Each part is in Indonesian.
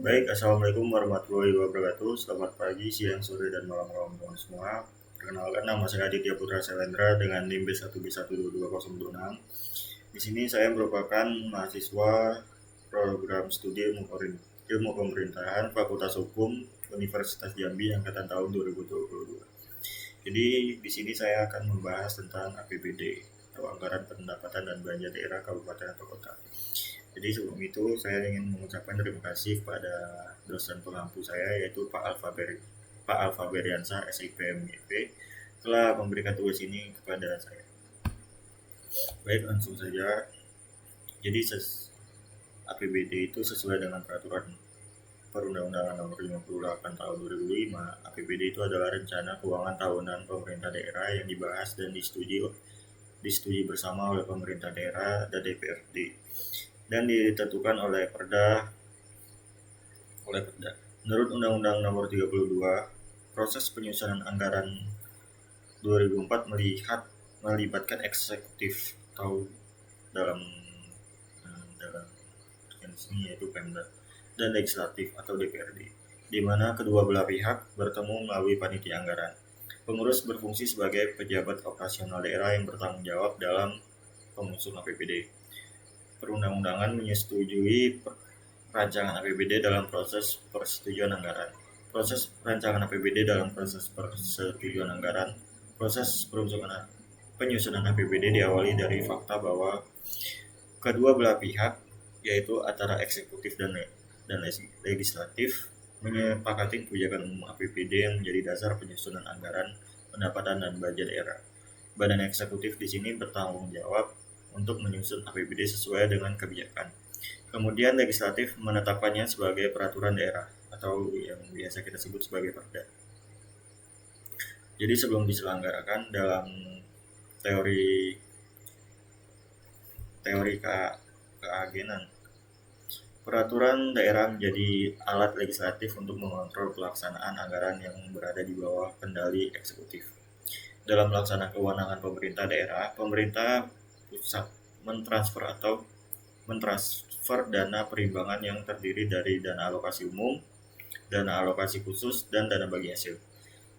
Baik, Assalamualaikum warahmatullahi wabarakatuh. Selamat pagi, siang, sore, dan malam kawan-kawan semua. Perkenalkan, nama saya Aditya Putra Selendra dengan NIM B1B1222026. Di sini saya merupakan mahasiswa program studi ilmu pemerintahan Fakultas Hukum Universitas Jambi angkatan tahun 2022. Jadi di sini saya akan membahas tentang APBD atau Anggaran Pendapatan dan Belanja Daerah Kabupaten atau Kota. Jadi sebelum itu saya ingin mengucapkan terima kasih kepada dosen pengampu saya yaitu Pak Alfa Beriansa SIP MIP telah memberikan tugas ini kepada saya. Baik, langsung saja. Jadi APBD itu sesuai dengan peraturan Perundang-undangan Nomor 58 Tahun 2005. APBD itu adalah rencana keuangan tahunan pemerintah daerah yang dibahas dan disetujui bersama oleh pemerintah daerah dan DPRD dan ditentukan oleh Perda. Menurut Undang-Undang Nomor 32, proses penyusunan anggaran 2004 melibatkan eksekutif atau dalam dalam sini yaitu Pemda dan legislatif atau DPRD, di mana kedua belah pihak bertemu melalui panitia anggaran. Pengurus berfungsi sebagai pejabat operasional daerah yang bertanggung jawab dalam penyusunan APBD. Perundang-undangan menyetujui rancangan APBD dalam proses persetujuan anggaran. Proses rancangan APBD dalam proses persetujuan anggaran. Proses penyusunan APBD diawali dari fakta bahwa kedua belah pihak, yaitu antara eksekutif dan legislatif, menyepakati kebijakan umum APBD yang menjadi dasar penyusunan anggaran pendapatan dan belanja daerah. Badan eksekutif di sini bertanggung jawab untuk menyusun APBD sesuai dengan kebijakan. Kemudian legislatif menetapkannya sebagai peraturan daerah atau yang biasa kita sebut sebagai Perda. Jadi sebelum diselenggarakan dalam teori keagenan, peraturan daerah menjadi alat legislatif untuk mengontrol pelaksanaan anggaran yang berada di bawah kendali eksekutif. Dalam melaksanakan kewenangan pemerintah daerah, pemerintah pusat mentransfer dana perimbangan yang terdiri dari dana alokasi umum, dana alokasi khusus, dan dana bagi hasil.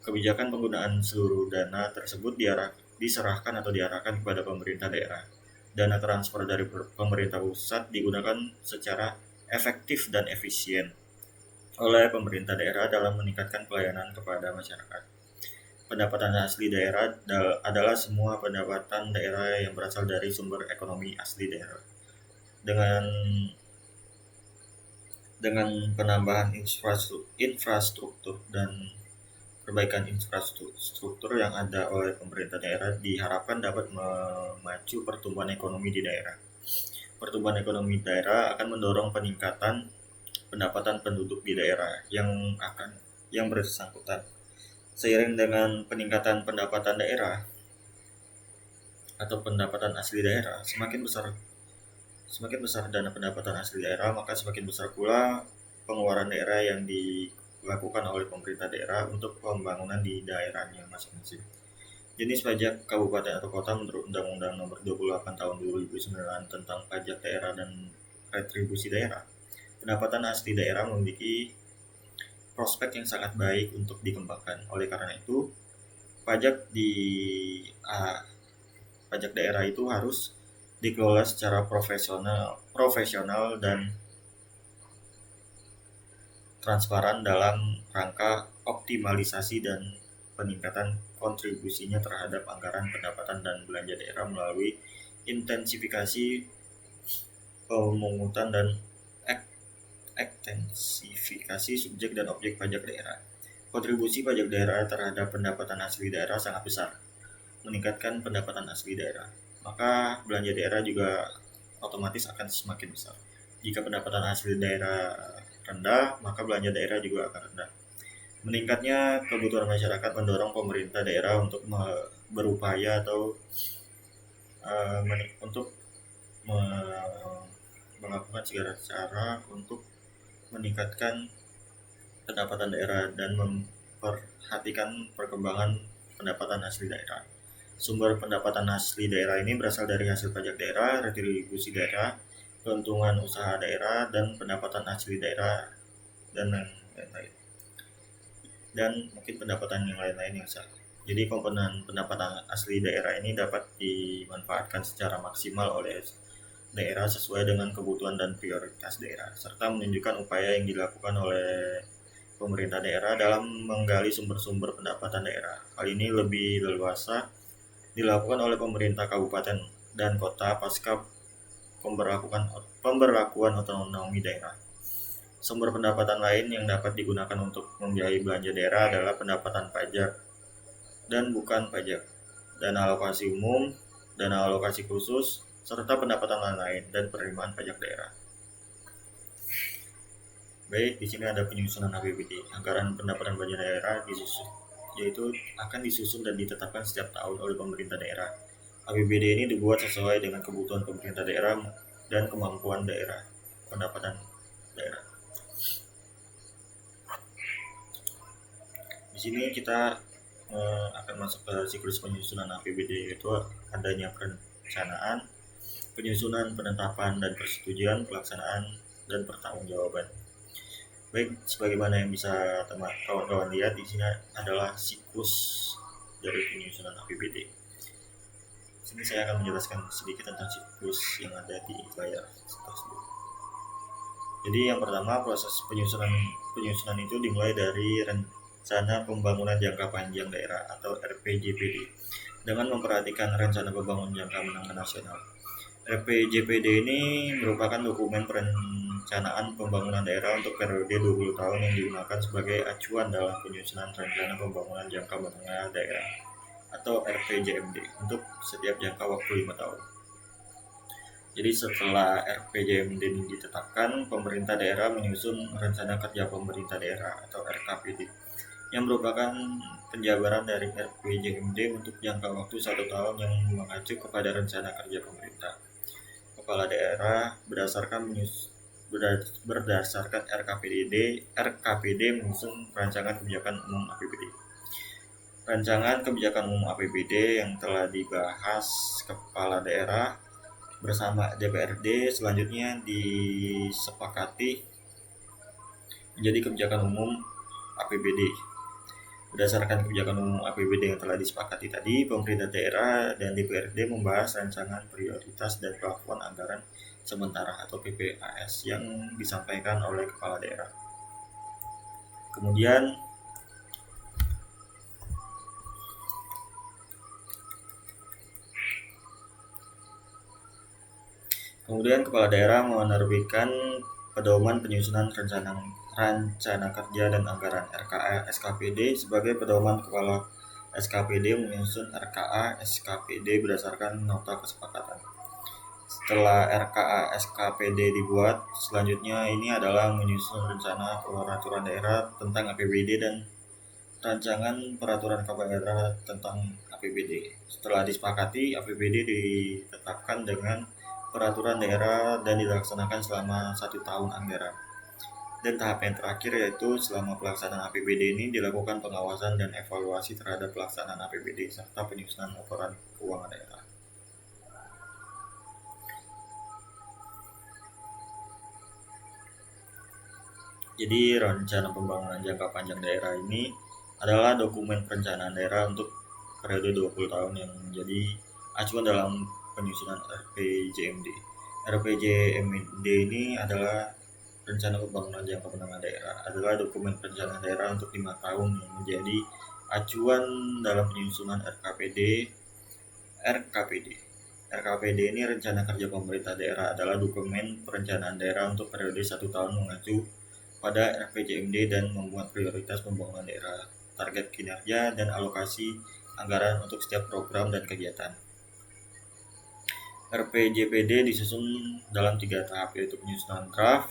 Kebijakan penggunaan seluruh dana tersebut diserahkan atau diarahkan kepada pemerintah daerah. Dana transfer dari pemerintah pusat digunakan secara efektif dan efisien oleh pemerintah daerah dalam meningkatkan pelayanan kepada masyarakat. Pendapatan asli daerah adalah semua pendapatan daerah yang berasal dari sumber ekonomi asli daerah. Dengan penambahan infrastruktur dan perbaikan infrastruktur yang ada oleh pemerintah daerah diharapkan dapat memacu pertumbuhan ekonomi di daerah. Pertumbuhan ekonomi daerah akan mendorong peningkatan pendapatan penduduk di daerah yang bersangkutan. Seiring dengan peningkatan pendapatan daerah atau pendapatan asli daerah, semakin besar dana pendapatan asli daerah, maka semakin besar pula pengeluaran daerah yang dilakukan oleh pemerintah daerah untuk pembangunan di daerahnya masing-masing. Jenis pajak kabupaten atau kota menurut Undang-Undang Nomor 28 Tahun 2009 tentang pajak daerah dan retribusi daerah. Pendapatan asli daerah memiliki prospek yang sangat baik untuk dikembangkan. Oleh karena itu, pajak daerah itu harus dikelola secara profesional dan transparan dalam rangka optimalisasi dan peningkatan kontribusinya terhadap anggaran pendapatan dan belanja daerah melalui intensifikasi pemungutan dan ekstensifikasi subjek dan objek pajak daerah. Kontribusi pajak daerah terhadap pendapatan asli daerah sangat besar, meningkatkan pendapatan asli daerah. Maka belanja daerah juga otomatis akan semakin besar. Jika pendapatan asli daerah rendah, maka belanja daerah juga akan rendah. Meningkatnya kebutuhan masyarakat mendorong pemerintah daerah untuk berupaya atau untuk melakukan segala cara untuk meningkatkan pendapatan daerah dan memperhatikan perkembangan pendapatan asli daerah. Sumber pendapatan asli daerah ini berasal dari hasil pajak daerah, retribusi daerah, keuntungan usaha daerah, dan pendapatan asli daerah, dan lain-lain. Dan mungkin pendapatan yang lain-lain yang sah. Jadi komponen pendapatan asli daerah ini dapat dimanfaatkan secara maksimal oleh daerah sesuai dengan kebutuhan dan prioritas daerah, serta menunjukkan upaya yang dilakukan oleh pemerintah daerah dalam menggali sumber-sumber pendapatan daerah. Hal ini lebih leluasa dilakukan oleh pemerintah kabupaten dan kota pasca pemberlakuan otonomi daerah. Sumber pendapatan lain yang dapat digunakan untuk membiayai belanja daerah adalah pendapatan pajak dan bukan pajak, dana alokasi umum, dana alokasi khusus, serta pendapatan lain-lain dan penerimaan pajak daerah. Baik, di sini ada penyusunan APBD. Anggaran pendapatan belanja daerah disusun, yaitu akan disusun dan ditetapkan setiap tahun oleh pemerintah daerah. APBD ini dibuat sesuai dengan kebutuhan pemerintah daerah dan kemampuan daerah, pendapatan daerah. Di sini kita akan masuk ke siklus penyusunan APBD, yaitu adanya perencanaan, penyusunan, penetapan, dan persetujuan, pelaksanaan, dan pertanggungjawaban. Baik, sebagaimana yang bisa kawan-kawan lihat di sini adalah siklus dari penyusunan APBD. Di sini saya akan menjelaskan sedikit tentang siklus yang ada di layar tersebut. Jadi yang pertama, proses penyusunan itu dimulai dari Rencana Pembangunan Jangka Panjang Daerah atau RPJPD dengan memperhatikan Rencana Pembangunan Jangka Menengah Nasional. RPJPD ini merupakan dokumen perencanaan pembangunan daerah untuk periode 20 tahun yang digunakan sebagai acuan dalam penyusunan Rencana Pembangunan Jangka Menengah Daerah atau RPJMD untuk setiap jangka waktu 5 tahun. Jadi setelah RPJMD ini ditetapkan, pemerintah daerah menyusun Rencana Kerja Pemerintah Daerah atau RKPD yang merupakan penjabaran dari RPJMD untuk jangka waktu 1 tahun yang mengacu kepada rencana kerja pemerintah. Kepala daerah berdasarkan RKPD menyusun rancangan kebijakan umum APBD. Rancangan kebijakan umum APBD yang telah dibahas kepala daerah bersama DPRD selanjutnya disepakati menjadi kebijakan umum APBD. Berdasarkan kebijakan umum APBD yang telah disepakati tadi, pemerintah daerah dan DPRD membahas rancangan prioritas dan plafon anggaran sementara atau PPAS yang disampaikan oleh kepala daerah. Kemudian kepala daerah menerbitkan pedoman penyusunan rencana kerja dan anggaran RKA SKPD sebagai pedoman kepala SKPD menyusun RKA SKPD berdasarkan nota kesepakatan. Setelah RKA SKPD dibuat, selanjutnya ini adalah menyusun rencana peraturan daerah tentang APBD dan rancangan peraturan kepala daerah tentang APBD. Setelah disepakati, APBD ditetapkan dengan peraturan daerah dan dilaksanakan selama 1 tahun anggaran. Dan tahap yang terakhir yaitu selama pelaksanaan APBD ini dilakukan pengawasan dan evaluasi terhadap pelaksanaan APBD serta penyusunan laporan keuangan daerah. Jadi rencana pembangunan jangka panjang daerah ini adalah dokumen perencanaan daerah untuk periode 20 tahun yang menjadi acuan dalam penyusunan RPJMD. RPJMD ini adalah Rencana Pembangunan Jangka Menengah Daerah adalah dokumen perencanaan daerah untuk 5 tahun yang menjadi acuan dalam penyusunan RKPD. RKPD ini Rencana Kerja Pemerintah Daerah adalah dokumen perencanaan daerah untuk periode 1 tahun mengacu pada RPJMD dan memuat prioritas pembangunan daerah, target kinerja, dan alokasi anggaran untuk setiap program dan kegiatan. RPJPD disusun dalam 3 tahap, yaitu penyusunan draft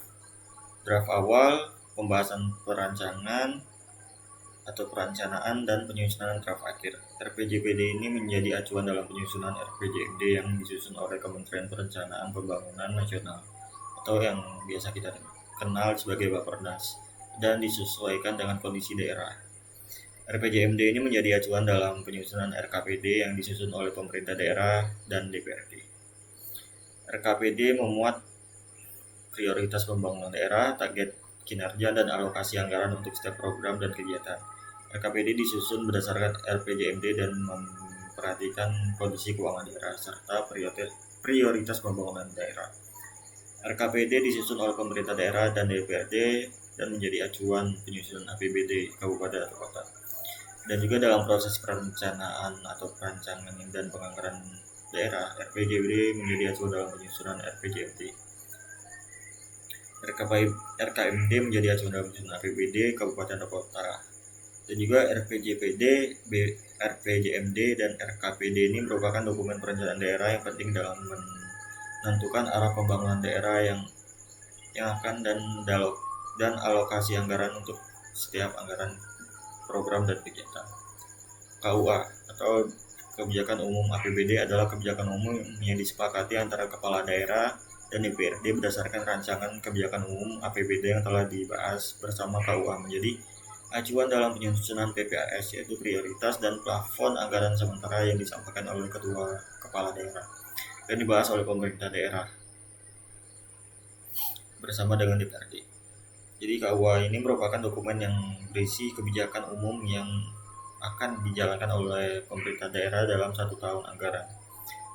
awal, pembahasan perencanaan, dan penyusunan draft akhir. RPJPD ini menjadi acuan dalam penyusunan RPJMD yang disusun oleh Kementerian Perencanaan Pembangunan Nasional atau yang biasa kita kenal sebagai Bappenas dan disesuaikan dengan kondisi daerah. RPJMD ini menjadi acuan dalam penyusunan RKPD yang disusun oleh pemerintah daerah dan DPRD. RKPD memuat prioritas pembangunan daerah, target kinerja, dan alokasi anggaran untuk setiap program dan kegiatan. RKPD disusun berdasarkan RPJMD dan memperhatikan kondisi keuangan daerah serta prioritas pembangunan daerah. RKPD disusun oleh pemerintah daerah dan DPRD dan menjadi acuan penyusunan APBD kabupaten atau kota. Dan juga dalam proses perencanaan atau perancangan dan penganggaran daerah, RPJMD menjadi acuan dalam penyusunan RPJMD. RKMD menjadi acuan dalam penyusunan APBD kabupaten atau kota. Dan juga RPJPD, RPJMD, dan RKPD ini merupakan dokumen perencanaan daerah yang penting dalam menentukan arah pembangunan daerah yang akan dan alokasi anggaran untuk setiap anggaran program dan kegiatan. KUA atau Kebijakan Umum APBD adalah kebijakan umum yang disepakati antara kepala daerah dan DPRD berdasarkan rancangan kebijakan umum APBD yang telah dibahas bersama KUA menjadi acuan dalam penyusunan PPAS, yaitu prioritas dan plafon anggaran sementara yang disampaikan oleh ketua kepala daerah dan dibahas oleh pemerintah daerah bersama dengan DPRD. Jadi KUA ini merupakan dokumen yang berisi kebijakan umum yang akan dijalankan oleh pemerintah daerah dalam 1 tahun anggaran.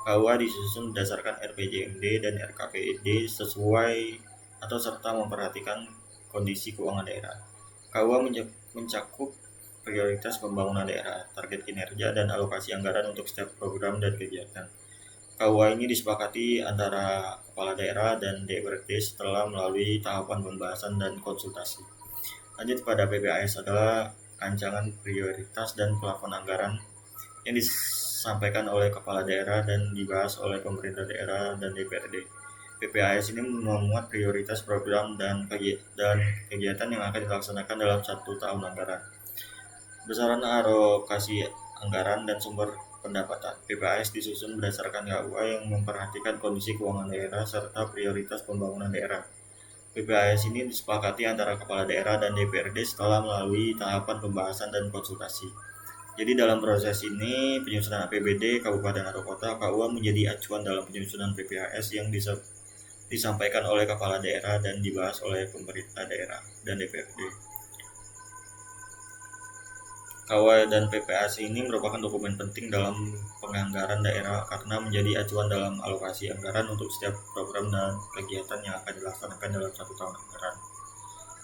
KUA disusun berdasarkan RPJMD dan RKPD sesuai atau serta memperhatikan kondisi keuangan daerah. KUA mencakup prioritas pembangunan daerah, target kinerja, dan alokasi anggaran untuk setiap program dan kegiatan. KUA ini disepakati antara kepala daerah dan DPRD setelah melalui tahapan pembahasan dan konsultasi. Lanjut pada PPAS adalah rancangan prioritas dan plafon anggaran yang disampaikan oleh kepala daerah dan dibahas oleh pemerintah daerah dan DPRD. PPAS ini memuat prioritas program dan kegiatan yang akan dilaksanakan dalam 1 tahun anggaran. Besaran alokasi anggaran dan sumber pendapatan. PPAS disusun berdasarkan KUA yang memperhatikan kondisi keuangan daerah serta prioritas pembangunan daerah. PPAS ini disepakati antara kepala daerah dan DPRD setelah melalui tahapan pembahasan dan konsultasi. Jadi dalam proses ini, penyusunan APBD kabupaten atau kota, KUA menjadi acuan dalam penyusunan PPAS yang disampaikan oleh kepala daerah dan dibahas oleh pemerintah daerah dan DPRD. KUA dan PPAS ini merupakan dokumen penting dalam penganggaran daerah karena menjadi acuan dalam alokasi anggaran untuk setiap program dan kegiatan yang akan dilaksanakan dalam 1 tahun anggaran.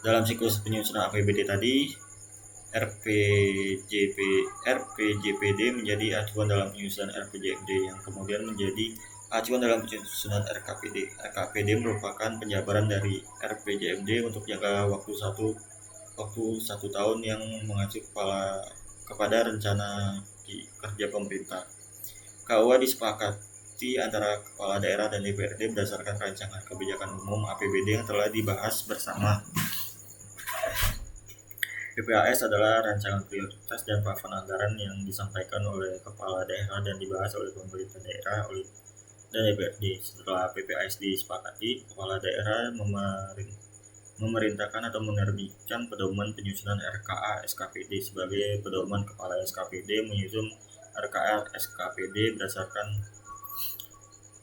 Dalam siklus penyusunan APBD tadi, RPJPD menjadi acuan dalam penyusunan RPJMD yang kemudian menjadi acuan dalam penyusunan RKPD. RKPD merupakan penjabaran dari RPJMD untuk jangka waktu satu tahun yang mengacu kepada rencana kerja pemerintah. KUA disepakati antara kepala daerah dan DPRD berdasarkan rancangan kebijakan umum APBD yang telah dibahas bersama. PPAS adalah rancangan prioritas dan plafon anggaran yang disampaikan oleh kepala daerah dan dibahas oleh pemerintah daerah dan DPRD. Setelah PPAS disepakati, kepala daerah memerintahkan atau menerbitkan pedoman penyusunan RKA SKPD sebagai pedoman kepala SKPD menyusun RKA SKPD berdasarkan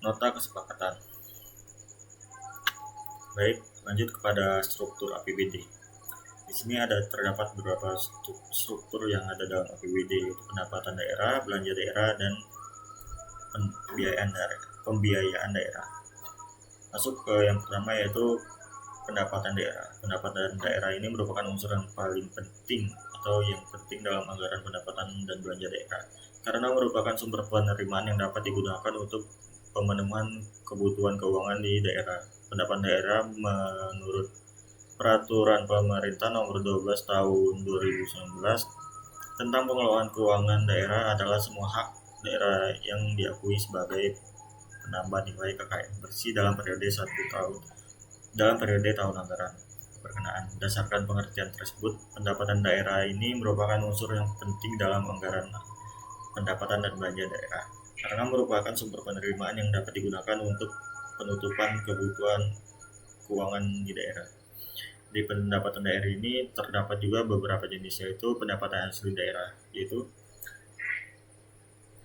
nota kesepakatan. Baik, lanjut kepada struktur APBD. Di sini terdapat beberapa struktur yang ada dalam APBD, yaitu pendapatan daerah, belanja daerah, dan pembiayaan daerah. Masuk ke yang pertama yaitu pendapatan daerah. Pendapatan daerah ini merupakan unsur yang paling penting atau yang penting dalam anggaran pendapatan dan belanja daerah karena merupakan sumber penerimaan yang dapat digunakan untuk pemenuhan kebutuhan keuangan di daerah. Pendapatan daerah menurut Peraturan Pemerintah Nomor 12 Tahun 2019 tentang pengelolaan keuangan daerah adalah semua hak daerah yang diakui sebagai penambah nilai kekayaan bersih dalam periode tahun anggaran berkenaan. Berdasarkan pengertian tersebut, pendapatan daerah ini merupakan unsur yang penting dalam anggaran pendapatan dan belanja daerah karena merupakan sumber penerimaan yang dapat digunakan untuk penutupan kebutuhan keuangan di daerah. Di pendapatan daerah ini terdapat juga beberapa jenis, yaitu pendapatan asli daerah,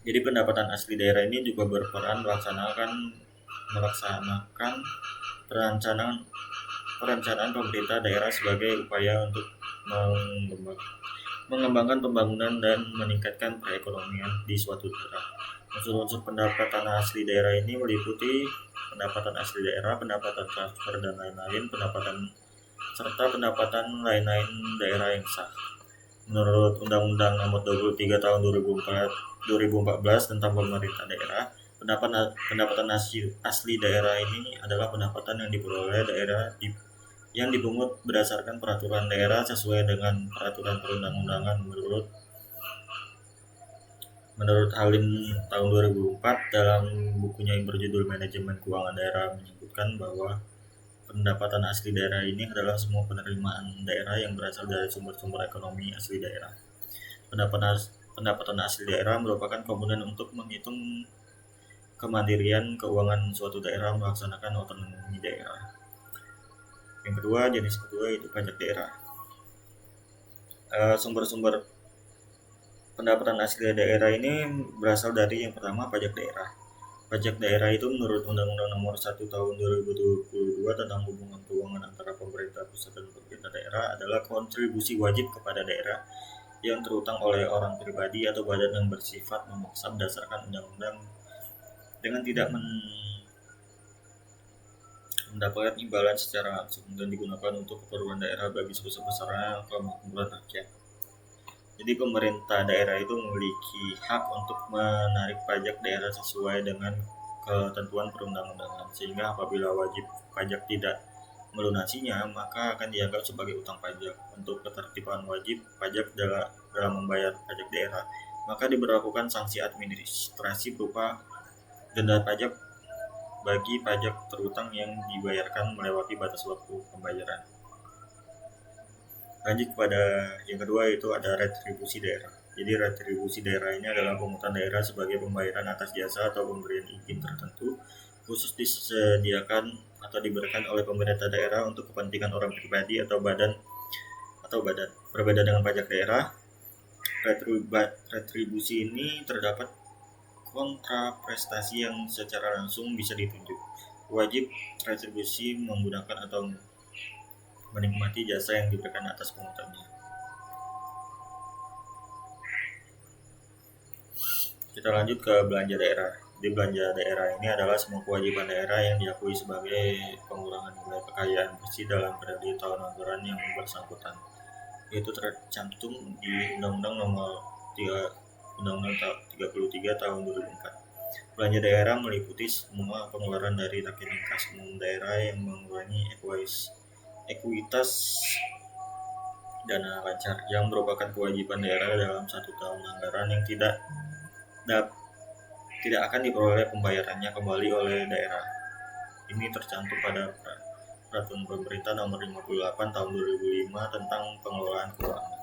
jadi pendapatan asli daerah ini juga berperan melaksanakan melaksanakan perencanaan perencanaan pemerintah daerah sebagai upaya untuk mengembangkan pembangunan dan meningkatkan perekonomian di suatu daerah. Unsur-unsur pendapatan asli daerah ini meliputi pendapatan asli daerah, pendapatan transfer dan lain-lain, serta pendapatan lain-lain daerah yang sah. Menurut Undang-Undang Nomor 23 Tahun 2014 tentang pemerintah daerah, pendapatan asli daerah ini adalah pendapatan yang diperoleh daerah yang dipungut berdasarkan peraturan daerah sesuai dengan peraturan perundang-undangan menurut Halim tahun 2004 dalam bukunya yang berjudul Manajemen Keuangan Daerah menyebutkan bahwa pendapatan asli daerah ini adalah semua penerimaan daerah yang berasal dari sumber-sumber ekonomi asli daerah. Pendapatan asli daerah merupakan komponen untuk menghitung kemandirian keuangan suatu daerah melaksanakan otonomi daerah. Yang kedua, jenis kedua itu pajak daerah. Sumber-sumber pendapatan asli daerah ini berasal dari yang pertama pajak daerah. Pajak daerah itu menurut Undang-Undang Nomor 1 Tahun 2022 tentang hubungan keuangan antara pemerintah pusat dan pemerintah daerah adalah kontribusi wajib kepada daerah yang terutang oleh orang pribadi atau badan yang bersifat memaksa berdasarkan undang-undang dengan tidak mendapatkan imbalan secara langsung dan digunakan untuk keperluan daerah bagi sebesar-besarnya kemakmuran rakyat. Jadi pemerintah daerah itu memiliki hak untuk menarik pajak daerah sesuai dengan ketentuan perundang-undangan, sehingga apabila wajib pajak tidak melunasinya maka akan dianggap sebagai utang pajak. Untuk ketertiban wajib pajak dalam membayar pajak daerah, maka diberlakukan sanksi administrasi berupa denda pajak bagi pajak terutang yang dibayarkan melewati batas waktu pembayaran. Lanjut kepada yang kedua, yaitu ada retribusi daerah. Jadi retribusi daerah ini adalah pungutan daerah sebagai pembayaran atas jasa atau pemberian izin tertentu khusus disediakan atau diberikan oleh pemerintah daerah untuk kepentingan orang pribadi atau badan. Berbeda dengan pajak daerah, retribusi ini terdapat kontraprestasi yang secara langsung bisa ditunjuk. Wajib retribusi menggunakan atau menikmati jasa yang diberikan atas pungutannya. Kita lanjut ke belanja daerah. Di belanja daerah ini adalah semua kewajiban daerah yang diakui sebagai pengurangan nilai kekayaan bersih dalam periode tahun anggaran yang bersangkutan. Itu tercantum di Undang-Undang Nomor 33 Tahun 2004. Belanja daerah meliputi semua pengeluaran dari rekening kas umum daerah yang mengurangi ekuitas dana lancar, yang merupakan kewajiban daerah dalam satu tahun anggaran yang tidak akan diperoleh pembayarannya kembali oleh daerah. Ini tercantum pada Peraturan Pemerintah Nomor 58 Tahun 2005 tentang pengelolaan keuangan.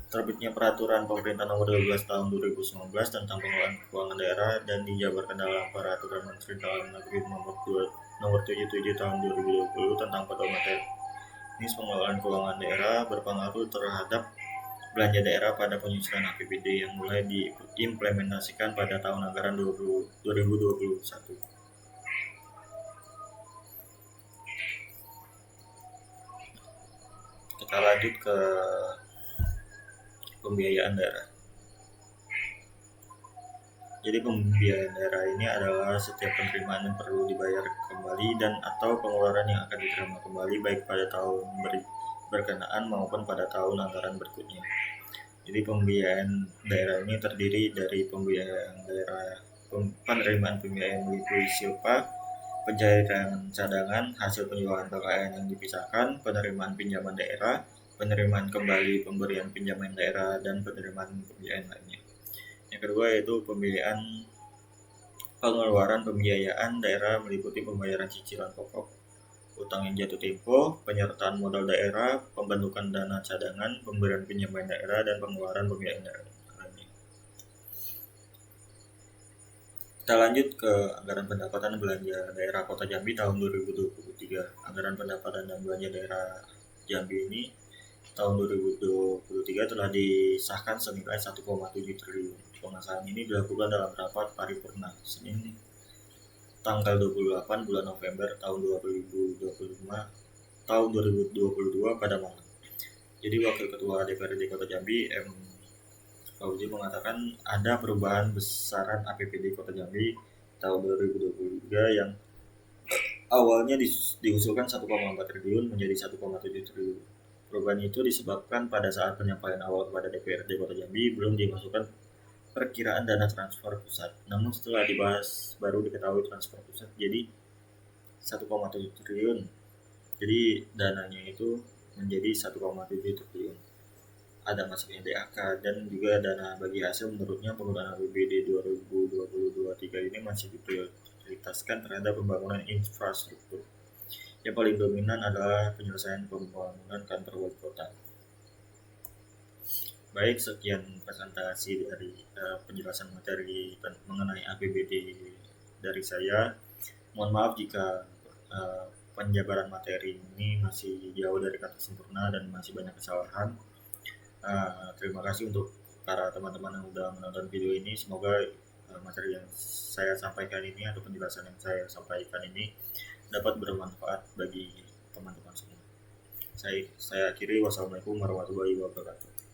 Terbitnya Peraturan Pemerintah Nomor 12 Tahun 2019 tentang pengelolaan keuangan daerah dan dijabarkan dalam Peraturan Menteri Dalam Negeri Nomor 77 Tahun 2020 tentang pedoman teknis pengelolaan keuangan daerah berpengaruh terhadap belanja daerah pada penyusunan APBD yang mulai diimplementasikan pada tahun anggaran 2021. Kita lanjut ke pembiayaan daerah. Jadi pembiayaan daerah ini adalah setiap penerimaan yang perlu dibayar kembali dan atau pengeluaran yang akan diterima kembali baik pada tahun berkenaan maupun pada tahun anggaran berikutnya. Jadi pembiayaan daerah ini terdiri dari pembiayaan daerah, penerimaan pembiayaan melalui silpa, pencairan cadangan, hasil penjualan kekayaan yang dipisahkan, penerimaan pinjaman daerah, penerimaan kembali pemberian pinjaman daerah, dan penerimaan pembiayaan lainnya. Yang kedua yaitu pengeluaran pembiayaan daerah meliputi pembayaran cicilan pokok, utang yang jatuh tempo, penyertaan modal daerah, pembentukan dana cadangan, pemberian pinjaman daerah, dan pengeluaran pembiayaan daerah lainnya. Kita lanjut ke anggaran pendapatan belanja daerah Kota Jambi tahun 2023. Anggaran pendapatan dan belanja daerah Jambi ini tahun 2023 telah disahkan senilai 1,7 triliun. Pengesahan ini dilakukan dalam rapat paripurna Senin tanggal 28 bulan November tahun 2022 pada malam. Jadi Wakil Ketua DPRD Kota Jambi M. Fauzi mengatakan ada perubahan besaran APBD Kota Jambi tahun 2023 yang awalnya diusulkan 1,4 triliun menjadi 1,7 triliun. Perubahan itu disebabkan pada saat penyampaian awal kepada DPRD Kota Jambi belum dimasukkan perkiraan dana transfer pusat. Namun setelah dibahas baru diketahui transfer pusat jadi 1,7 triliun. Jadi dananya itu menjadi 1,7 triliun. Ada masuknya DAK dan juga dana bagi hasil. Menurutnya penggunaan APBD 2022-2023 ini masih diprioritaskan terhadap pembangunan infrastruktur. Yang paling dominan adalah penyelesaian pembangunan kantor wali kota. Baik, sekian presentasi dari penjelasan materi mengenai APBD dari saya. Mohon maaf jika penjabaran materi ini masih jauh dari kata sempurna dan masih banyak kesalahan. Terima kasih untuk para teman-teman yang sudah menonton video ini. Semoga materi yang saya sampaikan ini atau penjelasan yang saya sampaikan ini dapat bermanfaat bagi teman-teman semua. Saya akhiri. Wassalamualaikum warahmatullahi wabarakatuh.